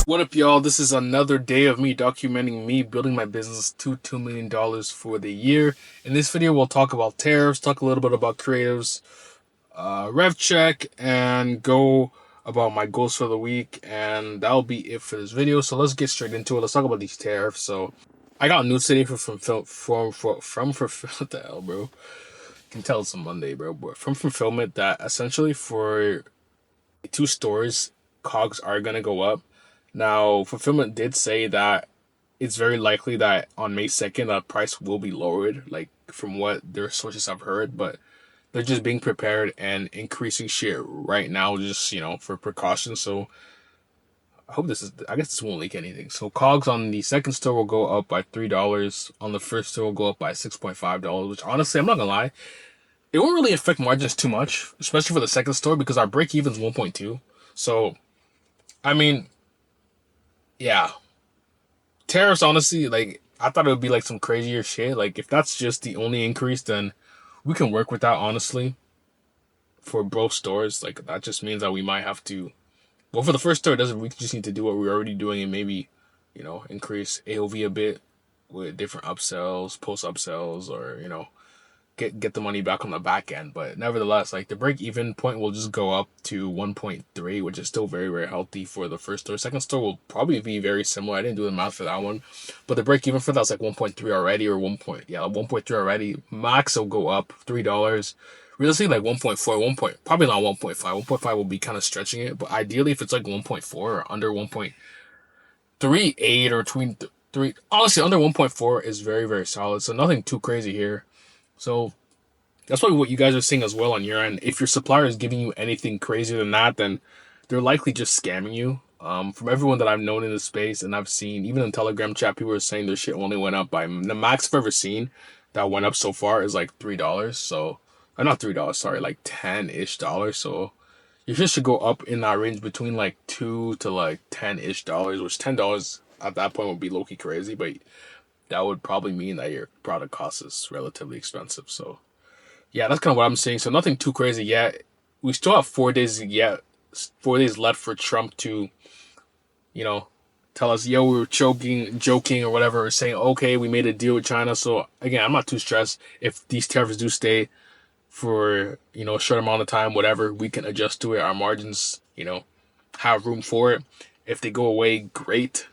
What up, y'all? This is another day of me documenting me building my business to $2 million for the year. In this video, we'll talk about tariffs, talk a little bit about creatives, rev check, and go about my goals for the week. And that'll be it for this video. So let's get straight into it. Let's talk about these tariffs. So I got news today from what the hell, bro? You can tell it's a Monday, bro. But from fulfillment that essentially for 2 stores, COGS are gonna go up. Now, fulfillment did say that it's very likely that on May 2nd, the price will be lowered, like from what their sources have heard, but they're just being prepared and increasing shit right now, just, for precaution. So I guess this won't leak anything. So COGS on the second store will go up by $3. On the first store will go up by $6.5, which honestly, I'm not gonna lie, it won't really affect margins too much, especially for the second store because our break even is 1.2. So, I mean, yeah, tariffs, honestly, like, I thought it would be like some crazier shit. Like, if that's just the only increase, then we can work with that, honestly, for both stores. Like, that just means that we might have to, well, for the first store, it doesn't, we just need to do what we're already doing and maybe, increase AOV a bit with different upsells, post upsells, or, get the money back on the back end. But nevertheless, like, the break even point will just go up to 1.3, which is still very, very healthy for the first store. Second store will probably be very similar. I didn't do the math for that one, but the break even for that's like 1.3 already, or 1.3 already. Max will go up $3. Realistically, like 1.4, probably not 1.5. 1.5 will be kind of stretching it, but ideally, if it's like 1.4 or under 1.38 or between three, honestly, under 1.4 is very, very solid. So nothing too crazy here. So that's probably what you guys are seeing as well on your end. If your supplier is giving you anything crazier than that, then they're likely just scamming you. From everyone that I've known in the space, and I've seen, even in Telegram chat, people are saying their shit only went up by, the max I've ever seen that went up so far is like $3. So, not $3, sorry, like $10-ish. So your shit should go up in that range between like $2 to like $10-ish, which $10 at that point would be low-key crazy, but that would probably mean that your product cost is relatively expensive. So yeah, that's kind of what I'm saying. So nothing too crazy yet. We still have 4 days left for Trump to, tell us, yo, we were joking or whatever, or saying, okay, we made a deal with China. So again, I'm not too stressed. If these tariffs do stay for, a short amount of time, whatever, we can adjust to it. Our margins, have room for it. If they go away, great,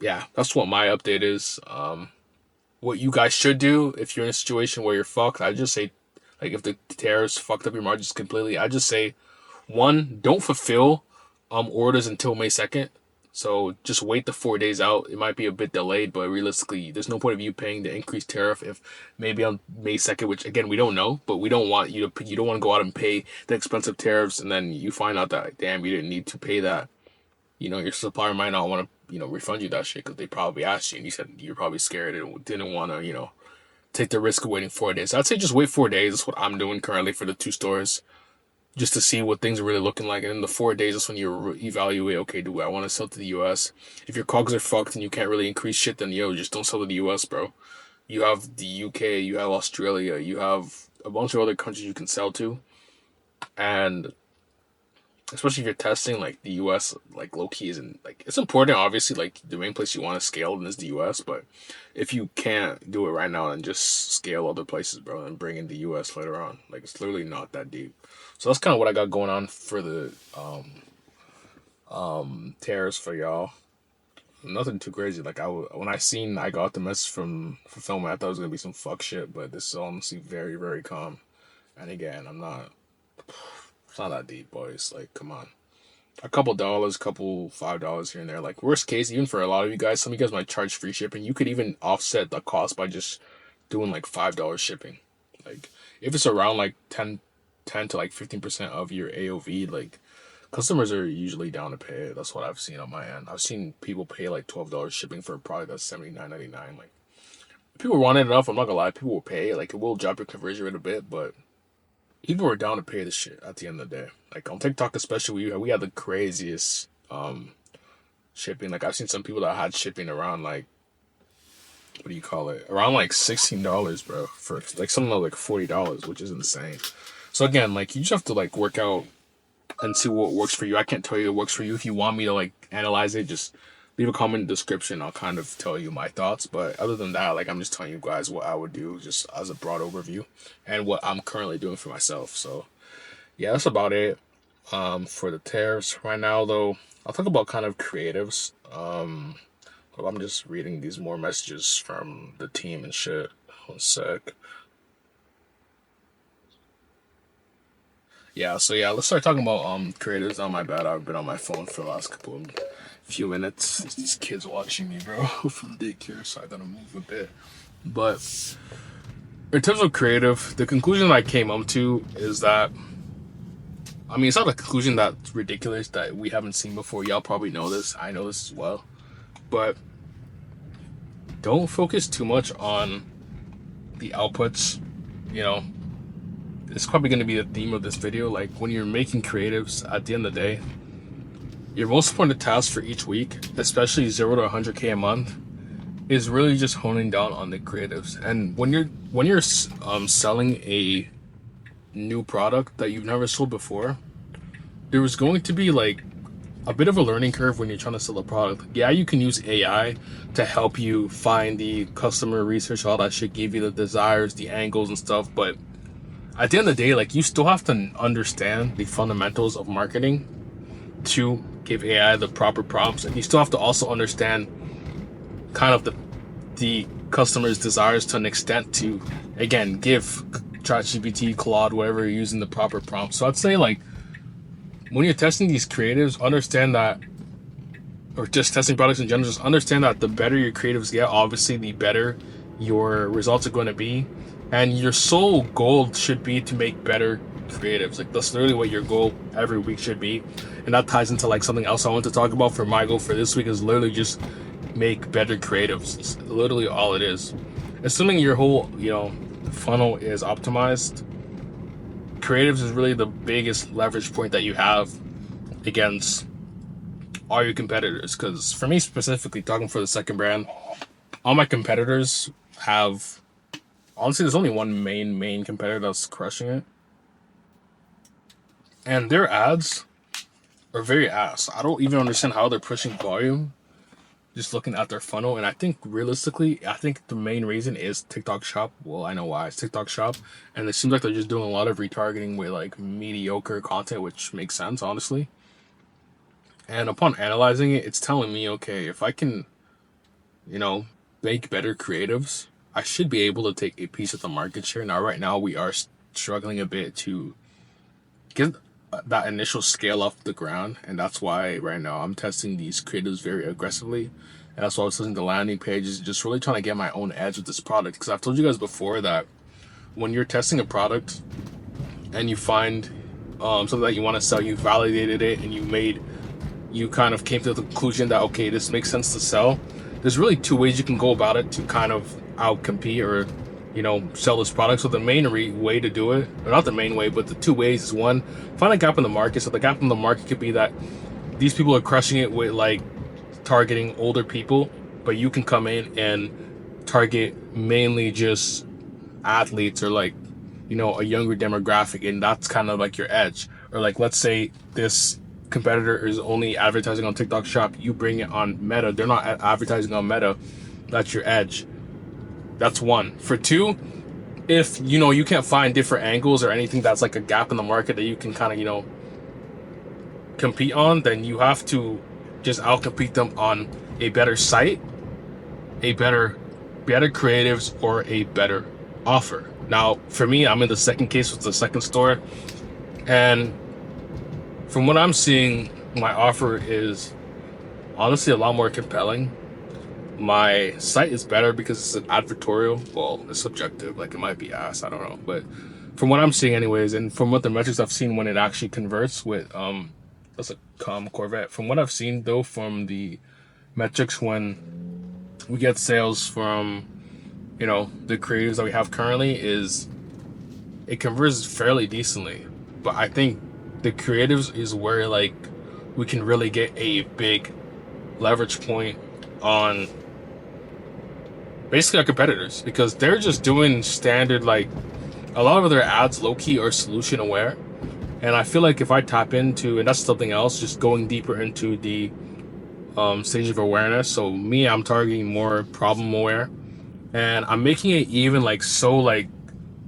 yeah, that's what my update is. What you guys should do if you're in a situation where you're fucked, I just say, like, if the tariffs fucked up your margins completely, I just say, one, don't fulfill orders until May 2nd. So just wait the 4 days out. It might be a bit delayed, but realistically, there's no point of you paying the increased tariff if maybe on May 2nd, which again, we don't know, but we don't want you don't want to go out and pay the expensive tariffs and then you find out that, damn, you didn't need to pay that. Your supplier might not want to, refund you that shit because they probably asked you and you said you're probably scared and didn't want to, take the risk of waiting 4 days. I'd say just wait 4 days. That's what I'm doing currently for the 2 stores, just to see what things are really looking like. And in the 4 days, that's when you evaluate, okay, do I want to sell to the US? If your COGS are fucked and you can't really increase shit, then just don't sell to the US, bro. You have the UK, you have Australia, you have a bunch of other countries you can sell to. And especially if you're testing, like, the US, like, low-key isn't, like, it's important, obviously, like, the main place you want to scale in is the US, but if you can't do it right now, then just scale other places, bro, and bring in the US later on. Like, it's literally not that deep. So that's kind of what I got going on for the tariffs for y'all. Nothing too crazy. Like, when I got the message from fulfillment, I thought it was gonna be some fuck shit, but this is honestly very, very calm. And again, it's not that deep, boys. Like, come on. A couple dollars, $5 here and there. Like, worst case, even for a lot of you guys, some of you guys might charge free shipping. You could even offset the cost by just doing like $5 shipping. Like, if it's around like 10 to like 15% of your AOV, like, customers are usually down to pay it. That's what I've seen on my end. I've seen people pay like $12 shipping for a product that's $79.99. Like, if people want it enough, I'm not gonna lie, people will pay. Like, it will drop your conversion rate a bit, but people are down to pay this shit at the end of the day. Like, on TikTok especially, we had the craziest shipping. Like, I've seen some people that had shipping around like, what do you call it? Around like $16, bro, for like something like $40, which is insane. So again, like, you just have to like work out and see what works for you. I can't tell you what works for you. If you want me to like analyze it, just leave a comment in the description. I'll kind of tell you my thoughts. But other than that, like I'm just telling you guys what I would do just as a broad overview and what I'm currently doing for myself. So yeah, that's about it. For the tariffs right now though, I'll talk about kind of creatives. Well, I'm just reading these more messages from the team and shit. One sec. Yeah, so yeah, let's start talking about creators. Oh my bad, I've been on my phone for the last few minutes. These kids watching me, bro, from daycare, so I gotta move a bit. But in terms of creative, the conclusion I came up to is that, I mean, it's not a conclusion that's ridiculous that we haven't seen before. Y'all probably know this. I know this as well. But don't focus too much on the outputs. You know, it's probably going to be the theme of this video. Like when you're making creatives, at the end of the day, your most important task for each week, especially 0 to 100K a month, is really just honing down on the creatives. And when you're selling a new product that you've never sold before, there was going to be like a bit of a learning curve when you're trying to sell a product. Yeah, you can use AI to help you find the customer research, all that shit, give you the desires, the angles and stuff, but at the end of the day, like you still have to understand the fundamentals of marketing to give AI the proper prompts, and you still have to also understand kind of the customer's desires to an extent to, again, give ChatGPT, Claude, whatever you're using, the proper prompts. So I'd say like when you're testing these creatives, understand that, or just testing products in general, just understand that the better your creatives get, obviously the better your results are going to be. And your sole goal should be to make better creatives. Like that's literally what your goal every week should be. And that ties into like something else I want to talk about. For my goal for this week is literally just make better creatives. It's literally all it is. Assuming your whole, funnel is optimized, creatives is really the biggest leverage point that you have against all your competitors. Because for me specifically, talking for the second brand, all my competitors have, honestly, there's only one main competitor that's crushing it. And their ads are very ass. I don't even understand how they're pushing volume just looking at their funnel. And I think realistically, the main reason is TikTok Shop. Well, I know why. It's TikTok Shop. And it seems like they're just doing a lot of retargeting with like mediocre content, which makes sense, honestly. And upon analyzing it, it's telling me, okay, if I can, make better creatives, I should be able to take a piece of the market share. Now, right now, we are struggling a bit to get that initial scale off the ground. And that's why right now I'm testing these creatives very aggressively. And that's why I was testing the landing pages, just really trying to get my own edge with this product. Because I've told you guys before that when you're testing a product and you find something that you want to sell, you validated it, and you kind of came to the conclusion that, okay, this makes sense to sell. There's really two ways you can go about it to kind of outcompete or sell this product. So the main way to do it, or not the main way, but the two ways is, one, find a gap in the market. So the gap in the market could be that these people are crushing it with like targeting older people, but you can come in and target mainly just athletes or like a younger demographic, and that's kind of like your edge. Or like, let's say this competitor is only advertising on TikTok Shop, you bring it on Meta, they're not advertising on Meta, that's your edge. That's one. For two, if you can't find different angles or anything that's like a gap in the market that you can kind of compete on, then you have to just outcompete them on a better site, a better creatives, or a better offer. Now for me, I'm in the second case with the second store, and from what I'm seeing, my offer is honestly a lot more compelling. My site is better because it's an advertorial. Well, it's subjective. Like, it might be ass. I don't know. But from what I'm seeing anyways, and from what the metrics I've seen when it actually converts with, that's a Corvette. From what I've seen, though, from the metrics when we get sales from, the creatives that we have currently, is it converts fairly decently. But I think the creatives is where, like, we can really get a big leverage point on basically our competitors, because they're just doing standard, like, a lot of their ads low-key are solution aware, And I feel like if I tap into, and that's something else, just going deeper into the stage of awareness. So me, I'm targeting more problem aware, and I'm making it even like so like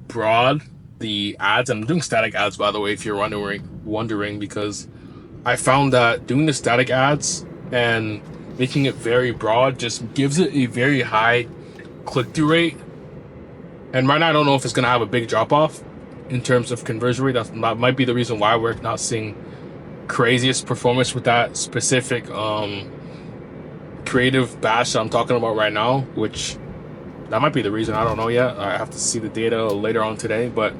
broad, the ads. I'm doing static ads, by the way, if you're wondering, because I found that doing the static ads and making it very broad just gives it a very high click-through rate. And right now, I don't know if it's gonna have a big drop-off in terms of conversion rate. That might be the reason why we're not seeing craziest performance with that specific creative batch that I'm talking about right now, which that might be the reason. I don't know yet. I have to see the data later on today, but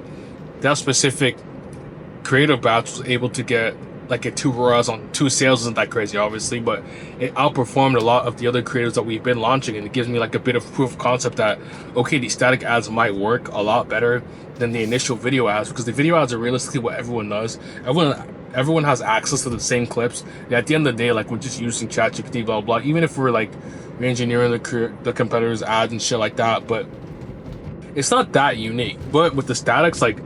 that specific creative batch was able to get like a 2 ROAS on 2 sales. Isn't that crazy, obviously, but it outperformed a lot of the other creatives that we've been launching, and it gives me like a bit of proof of concept that okay, these static ads might work a lot better than the initial video ads, because the video ads are realistically what everyone does. Everyone has access to the same clips. And at the end of the day, like, we're just using ChatGPT, blah blah. Even if we're like engineering the competitors' ads and shit like that, but it's not that unique. But with the statics, like,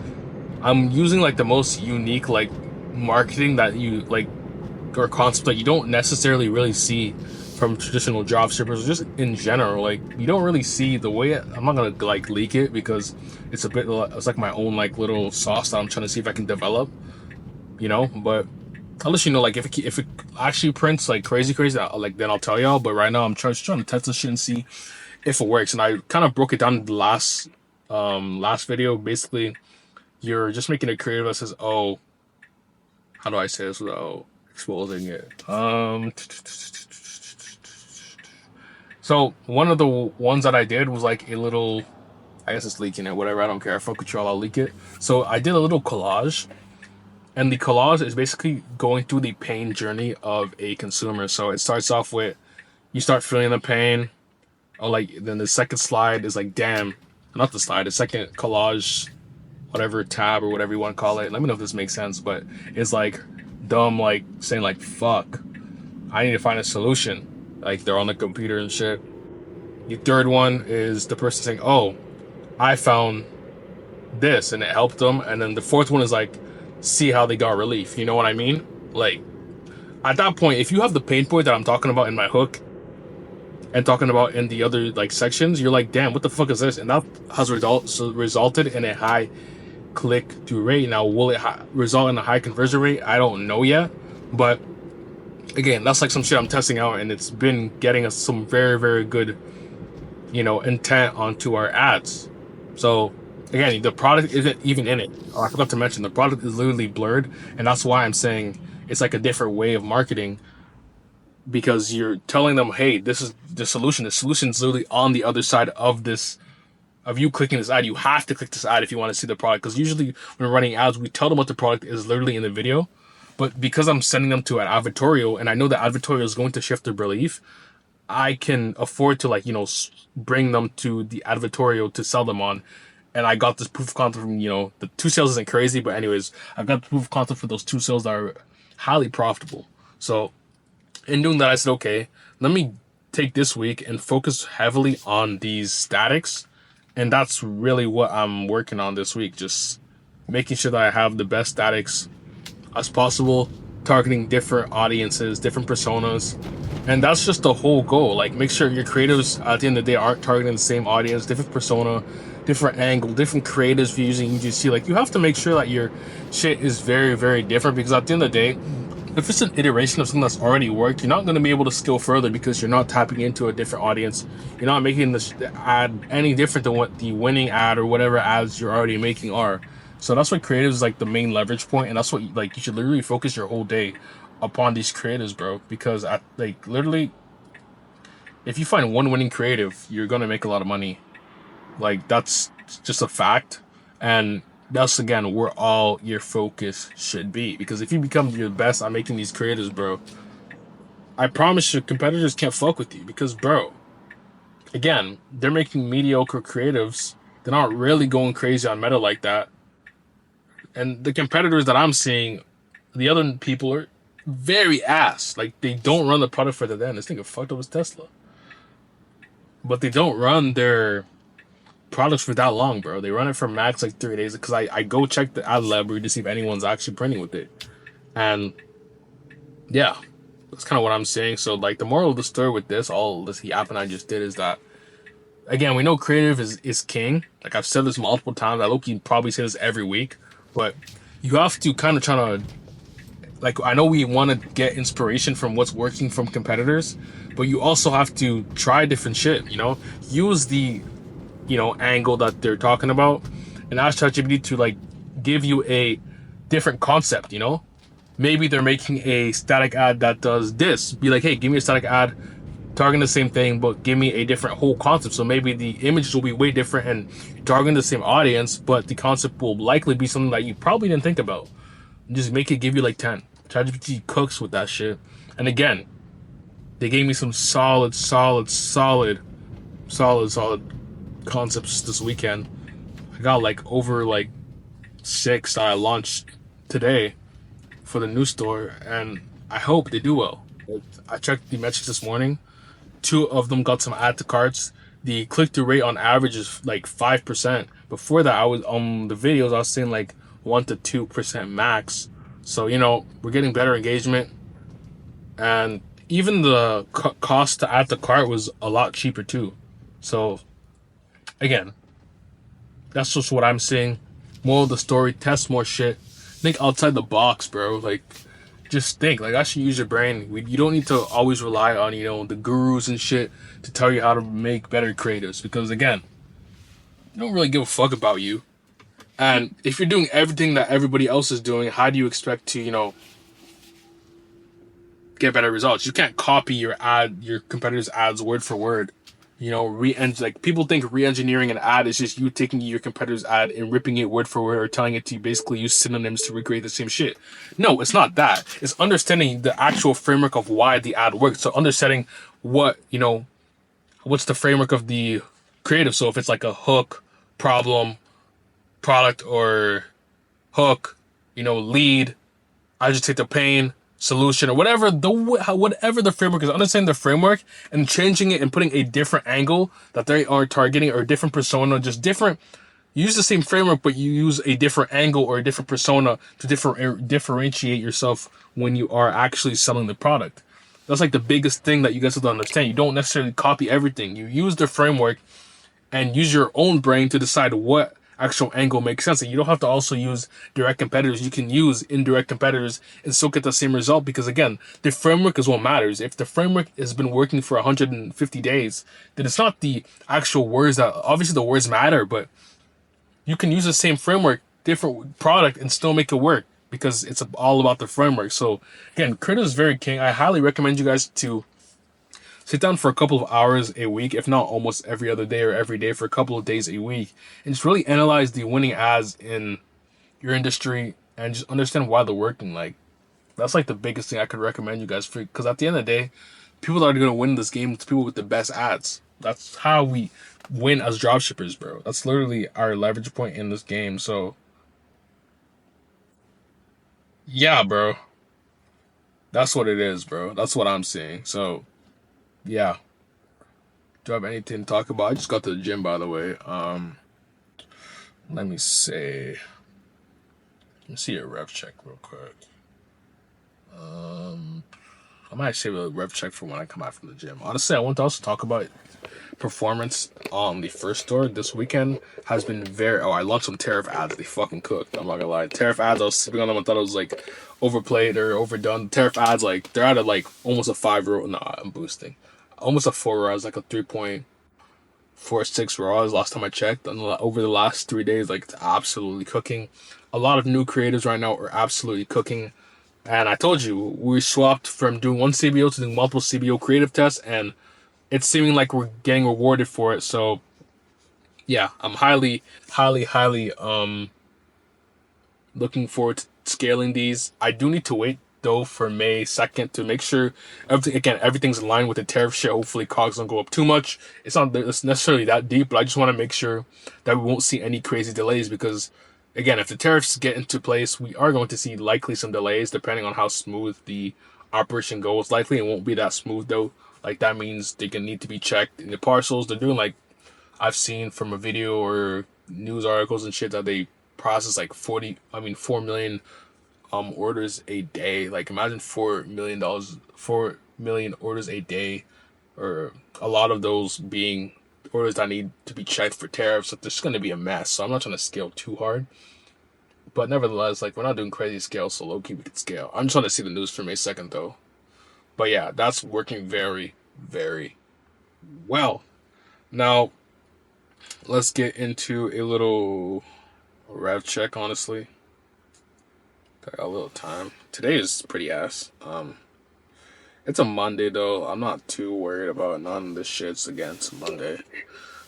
I'm using like the most unique like marketing that you like, or concept that you don't necessarily really see from traditional job strippers, just in general. Like, you don't really see the way I'm not gonna like leak it because it's a bit, it's like my own like little sauce that I'm trying to see if I can develop, you know. But I'll let you know, like, if it actually prints like crazy, like, then I'll tell y'all. But right now I'm trying to test this shit and see if it works. And I kind of broke it down in the last video. Basically, you're just making a creative that says, oh, how do I say this without exposing it? So one of the ones that I did was like a little, I guess it's leaking it, whatever, I don't care. Fuck with y'all, I'll leak it. So I did a little collage, and the collage is basically going through the pain journey of a consumer. So it starts off with, you start feeling the pain. Oh, like, then the second slide is like, damn, not the slide, the second collage, whatever tab or whatever you want to call it. Let me know if this makes sense, but it's like dumb, like saying like, fuck, I need to find a solution. Like, they're on the computer and shit. The third one is the person saying, oh, I found this and it helped them. And then the fourth one is like, see how they got relief. You know what I mean? Like, at that point, if you have the pain point that I'm talking about in my hook and talking about in the other like sections, you're like, damn, what the fuck is this? And that has resulted in a high click-through rate. Now, will it result in a high conversion rate? I don't know yet, but again, that's like some shit I'm testing out, and it's been getting us some very, very good, you know, intent onto our ads. So again, the product isn't even in it. Oh, I forgot to mention, the product is literally blurred, and that's why I'm saying it's like a different way of marketing, because you're telling them, hey, this is the solution. The solution is literally on the other side of this, of you clicking this ad. You have to click this ad if you want to see the product, because usually when we're running ads, we tell them what the product is literally in the video. But because I'm sending them to an advertorial, and I know the advertorial is going to shift their belief, I can afford to, like, you know, bring them to the advertorial to sell them on. And I got this proof of concept from, you know, the 2 sales isn't crazy, but anyways, I got the proof of concept for those 2 sales that are highly profitable. So in doing that, I said, okay, let me take this week and focus heavily on these statics. And that's really what I'm working on this week. Just making sure that I have the best statics as possible, targeting different audiences, different personas. And that's just the whole goal. Like, make sure your creatives at the end of the day aren't targeting the same audience, different persona, different angle, different creatives for using UGC. Like, you have to make sure that your shit is very, very different, because at the end of the day, if it's an iteration of something that's already worked, you're not going to be able to scale further because you're not tapping into a different audience. You're not making this ad any different than what the winning ad or whatever ads you're already making are. So that's why creatives is like the main leverage point, and that's what, like, you should literally focus your whole day upon these creatives, bro. Because like, literally, if you find one winning creative, you're gonna make a lot of money. Like, that's just a fact, and that's, again, where all your focus should be. Because if you become your best at making these creatives, bro, I promise you, competitors can't fuck with you. Because, bro, again, they're making mediocre creatives. They're not really going crazy on meta like that. And the competitors that I'm seeing, the other people are very ass. Like, they don't run the product further than. This thing fucked up as Tesla. But they don't run their products for that long, bro. They run it for max like 3 days because I go check the ad library to see if anyone's actually printing with it. And yeah, that's kind of what I'm saying. So like the moral of the story with this, all this yapping I just did is that again, we know creative is king. Like I've said this multiple times. I look, you probably say this every week, but you have to kind of try to like. I know we want to get inspiration from what's working from competitors, but you also have to try different shit. Use the angle that they're talking about, and ask ChatGPT to like give you a different concept. Maybe they're making a static ad that does this. Be like, hey, give me a static ad targeting the same thing, but give me a different whole concept. So maybe the images will be way different and targeting the same audience, but the concept will likely be something that you probably didn't think about. Just make it give you like 10. ChatGPT cooks with that shit. And again, they gave me some solid concepts this weekend. I got like over like 6 that I launched today for the new store, and I hope they do well. I checked the metrics this morning. 2 of them got some add to carts. The click-through rate on average is like 5%. Before that, I was on the videos, I was saying like 1 to 2% max. So, we're getting better engagement. And even the cost to add to cart was a lot cheaper too. So, again, that's just what I'm seeing. More of the story, test more shit. Think outside the box, bro. Like, just think. Like, actually use your brain. You don't need to always rely on, the gurus and shit to tell you how to make better creatives. Because, again, they don't really give a fuck about you. And if you're doing everything that everybody else is doing, how do you expect to, get better results? You can't copy your competitor's ads word for word. Like people think re-engineering an ad is just you taking your competitor's ad and ripping it word for word or telling it to basically use synonyms to recreate the same shit. No, it's not that. It's understanding the actual framework of why the ad works. So understanding what's the framework of the creative. So if it's like a hook, problem, product, or hook, lead, agitate the pain, solution, or whatever the framework is, understanding the framework and changing it and putting a different angle that they are targeting or a different persona, just different. You use the same framework, but you use a different angle or a different persona to differentiate yourself when you are actually selling the product. That's like the biggest thing that you guys have to understand. You don't necessarily copy everything. You use the framework and use your own brain to decide what actual angle makes sense. And you don't have to also use direct competitors. You can use indirect competitors and still get the same result because, again, the framework is what matters. If the framework has been working for 150 days, then it's not the actual words that, obviously the words matter, but you can use the same framework, different product, and still make it work because it's all about the framework. So, again, creative is very king. I highly recommend you guys to sit down for a couple of hours a week, if not almost every other day or every day for a couple of days a week, and just really analyze the winning ads in your industry and just understand why they're working. Like, that's like the biggest thing I could recommend you guys for, because at the end of the day, people that are going to win this game, it's people with the best ads. That's how we win as dropshippers, bro. That's literally our leverage point in this game. So, yeah, bro. That's what it is, bro. That's what I'm seeing. So, yeah. Do I have anything to talk about? I just got to the gym, by the way. Let me see. Let me see your rev check real quick. I might save a rev check for when I come out from the gym. Honestly, I want to also talk about performance on the first store this weekend has been very. Oh, I launched some tariff ads. They fucking cooked. I'm not gonna lie. Tariff ads. I was sleeping on them. I thought it was like overplayed or overdone. Tariff ads, like they're at like almost a 5 row. Nah, I'm boosting. Almost a 4 row. It's like a 3.46 row. Last time I checked. Over the last 3 days, like it's absolutely cooking. A lot of new creatives right now are absolutely cooking. And I told you, we swapped from doing one CBO to doing multiple CBO creative tests, and it's seeming like we're getting rewarded for it. So, yeah, I'm highly looking forward to scaling these. I do need to wait though for May 2nd to make sure everything's in line with the tariff shit. Hopefully, cogs don't go up too much. It's not necessarily that deep, but I just want to make sure that we won't see any crazy delays because, again, if the tariffs get into place, we are going to see likely some delays depending on how smooth the operation goes. Likely it won't be that smooth though. Like that means they can need to be checked in the parcels. They're doing like I've seen from a video or news articles and shit that they process like 4 million orders a day. Like imagine $4 million, 4 million orders a day, or a lot of those being orders that need to be checked for tariffs. So there's going to be a mess. So I'm not trying to scale too hard, but nevertheless, like we're not doing crazy scale, so low key we can scale. I'm just trying to see the news for a second though. But yeah, that's working very, very well. Now let's get into a little rev check. Honestly, got a little time. Today is pretty ass. It's a Monday though. I'm not too worried about none of this shits. Again, it's Monday.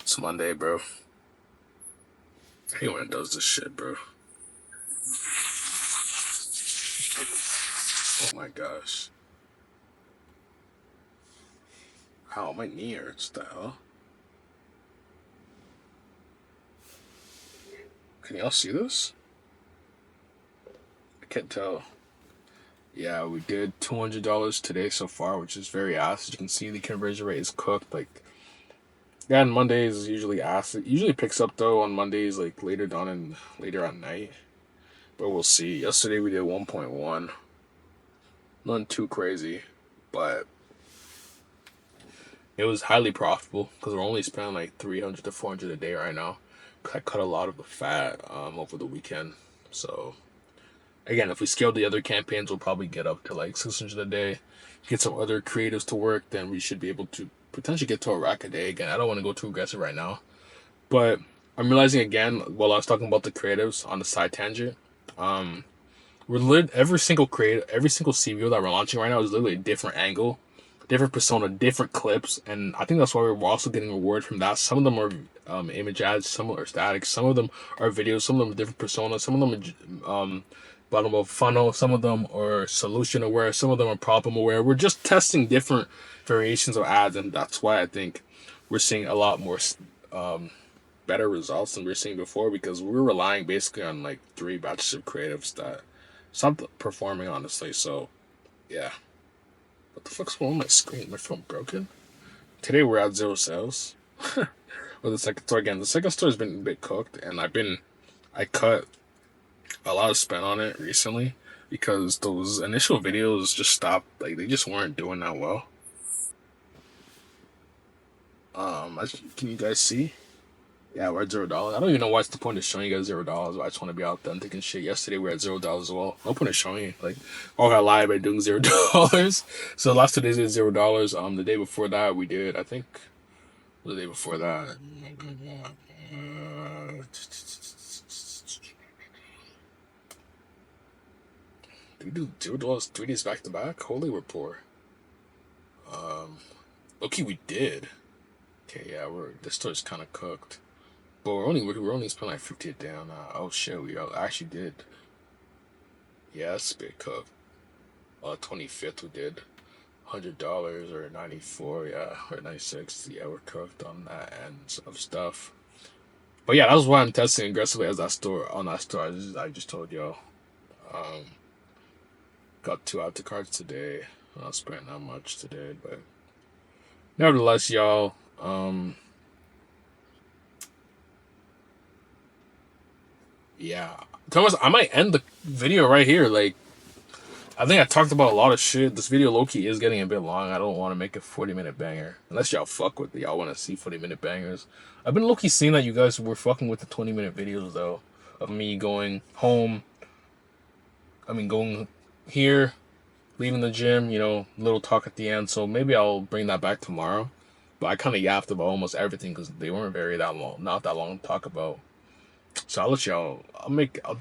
It's Monday, bro. I hate when it does this shit, bro. Oh my gosh. Ow, my knee hurts. The hell? Can y'all see this? I can't tell. Yeah, we did $200 today so far, which is very ass. As you can see, the conversion rate is cooked. Like, yeah, and Mondays is usually ass. It usually picks up though on Mondays, like later at night. But we'll see. Yesterday we did 1.1. Nothing too crazy, but it was highly profitable because we're only spending like 300 to 400 a day right now. I cut a lot of the fat over the weekend. So again, if we scale the other campaigns, we'll probably get up to like 600 a day. Get some other creatives to work, then we should be able to potentially get to a rack a day. Again, I don't want to go too aggressive right now, but I'm realizing again while I was talking about the creatives on the side tangent, every single CVO that we're launching right now is literally a different angle, different persona, different clips, and I think that's why we're also getting reward from that. Some of them are image ads, some are static, some of them are videos, some of them are different personas, some of them are bottom of funnel, some of them are solution aware, some of them are problem aware. We're just testing different variations of ads, and that's why I think we're seeing a lot more better results than we were seeing before, because we were relying basically on like 3 batches of creatives that stopped performing, honestly. So yeah, what the fuck's going on my screen? My phone broken? Today we're at 0 sales. Well, the second store again, the second store has been a bit cooked, and I cut a lot of spend on it recently because those initial videos just stopped. Like they just weren't doing that well. Can you guys see? Yeah, we're at $0. I don't even know what's the point of showing you guys $0. I just want to be authentic and shit. Yesterday we were at $0 as well. No point of showing you. Like, I got lie by doing $0. So the last 2 days we did $0. The day before that we did, I think, the day before that. Did we do $0 3 days back to back? Holy, we're poor. Okay, we did. Okay, yeah, this store's kind of cooked. But we're only spending like 50 a day on that. Oh shit, we actually did. Yeah, that's a bit cooked. 25th we did $100 or 94, yeah, or 96. Yeah, we're cooked on that end of stuff. But yeah, that was why I'm testing aggressively as that store on that store. I just told y'all. Got 2 out to cards today. I'm not spending that much today, but nevertheless, y'all. Yeah, Thomas, I might end the video right here. Like, I think I talked about a lot of shit. This video low-key is getting a bit long. I don't want to make a 40-minute banger. Unless y'all fuck with it. Y'all want to see 40-minute bangers. I've been low-key seeing that you guys were fucking with the 20-minute videos, though. Of me going home. Going here, leaving the gym, little talk at the end. So maybe I'll bring that back tomorrow. But I kind of yapped about almost everything because they weren't not that long to talk about. So I'll let y'all, I'll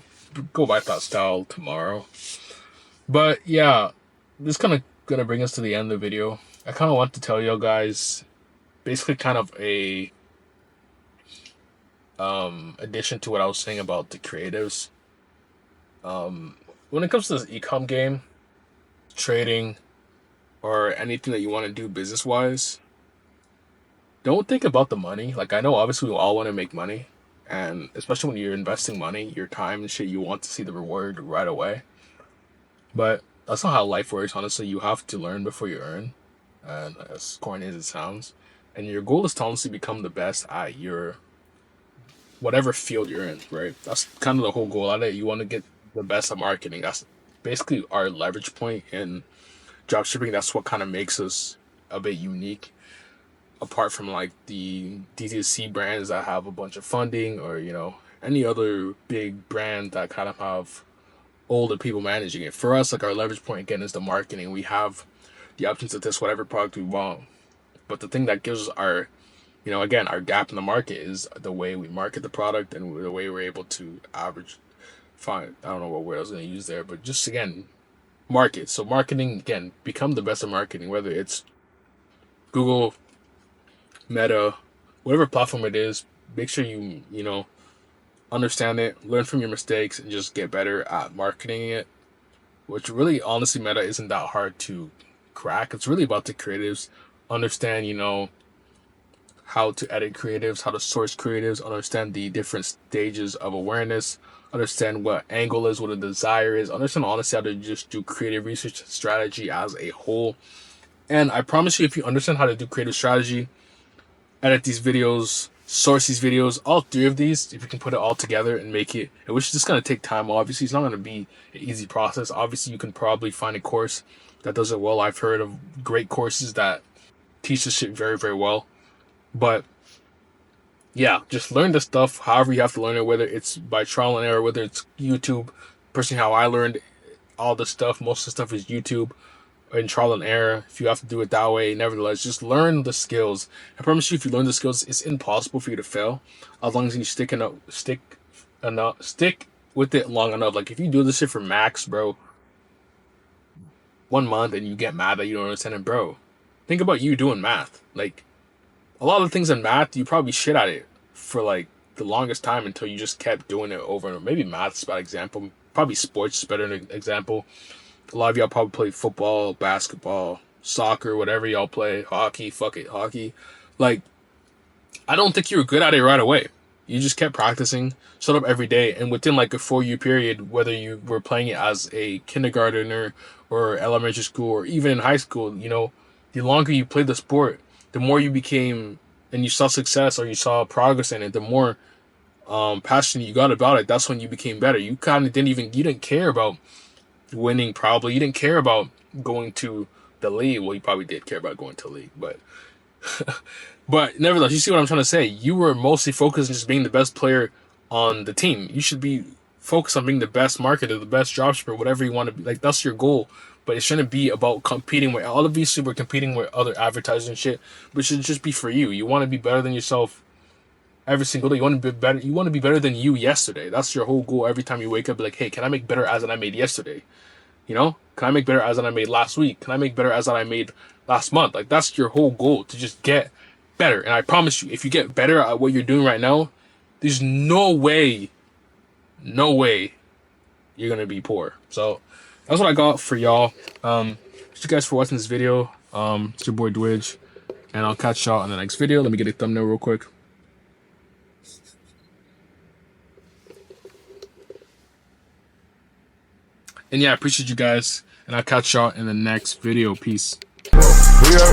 go by that style tomorrow. But yeah, this kind of gonna bring us to the end of the video. I kind of want to tell y'all guys, basically kind of a addition to what I was saying about the creatives. When it comes to this e-com game, trading, or anything that you want to do business-wise, don't think about the money. Like, I know obviously we all want to make money, and especially when you're investing money, your time and shit, you want to see the reward right away. But that's not how life works, honestly. You have to learn before you earn, and as corny as it sounds. and your goal is to honestly become the best at your whatever field you're in, right? That's kind of the whole goal at it. You want to get the best at marketing. That's basically our leverage point in dropshipping. That's what kind of makes us a bit unique, apart from like the DTC brands that have a bunch of funding, or any other big brand that kind of have older people managing it. For us, like, our leverage point again is the marketing. We have the options to test whatever product we want, but the thing that gives us our again, our gap in the market is the way we market the product and the way we're able to average. Fine, I don't know what word I was going to use there, but just again, market. So marketing, again, become the best at marketing, whether it's Google, Meta, whatever platform it is. Make sure you understand it, learn from your mistakes, and just get better at marketing it. Which really, honestly, Meta isn't that hard to crack. It's really about the creatives. Understand, how to edit creatives, how to source creatives, understand the different stages of awareness, understand what angle is, what a desire is, understand honestly how to just do creative research strategy as a whole. And I promise you, if you understand how to do creative strategy, edit these videos, source these videos, all three of these, if you can put it all together and make it, which is just going to take time, obviously, it's not going to be an easy process. Obviously, you can probably find a course that does it well. I've heard of great courses that teach this shit very, very well. But yeah, just learn the stuff however you have to learn it, whether it's by trial and error, whether it's YouTube. Personally, how I learned all the stuff, most of the stuff is YouTube and trial and error. If you have to do it that way, nevertheless, just learn the skills. I promise you, if you learn the skills, it's impossible for you to fail as long as you stick with it long enough. Like, if you do this shit for max, bro, 1 month, and you get mad that you don't understand it, bro, think about you doing math. Like, a lot of things in math, you probably shit at it for like the longest time until you just kept doing it over and over. Maybe math's a bad example. Probably sports is better an example. A lot of y'all probably play football, basketball, soccer, whatever y'all play, hockey, fuck it, hockey. Like, I don't think you were good at it right away. You just kept practicing, showed up every day, and within like a 4-year period, whether you were playing it as a kindergartner or elementary school or even in high school, the longer you played the sport, the more you became, and you saw success or you saw progress in it, the more passionate you got about it. That's when you became better. You kind of you didn't care about winning, probably. You didn't care about going to the league. Well, you probably did care about going to the league, but but nevertheless, you see what I'm trying to say. You were mostly focused on just being the best player on the team. You should be focused on being the best marketer, the best dropshipper, whatever you want to be. Like, that's your goal. But it shouldn't be about competing with all of these super competing with other advertisers and shit. But it should just be for you. You want to be better than yourself every single day. You want to be better. You want to be better than you yesterday. That's your whole goal. Every time you wake up, be like, hey, can I make better as than I made yesterday? Can I make better as than I made last week? Can I make better as than I made last month? Like, that's your whole goal, to just get better. And I promise you, if you get better at what you're doing right now, there's no way you're gonna be poor. So that's what I got for y'all. Thank you guys for watching this video. It's your boy Dwidge, and I'll catch y'all in the next video. Let me get a thumbnail real quick. And yeah, I appreciate you guys, and I'll catch y'all in the next video. Peace. Real.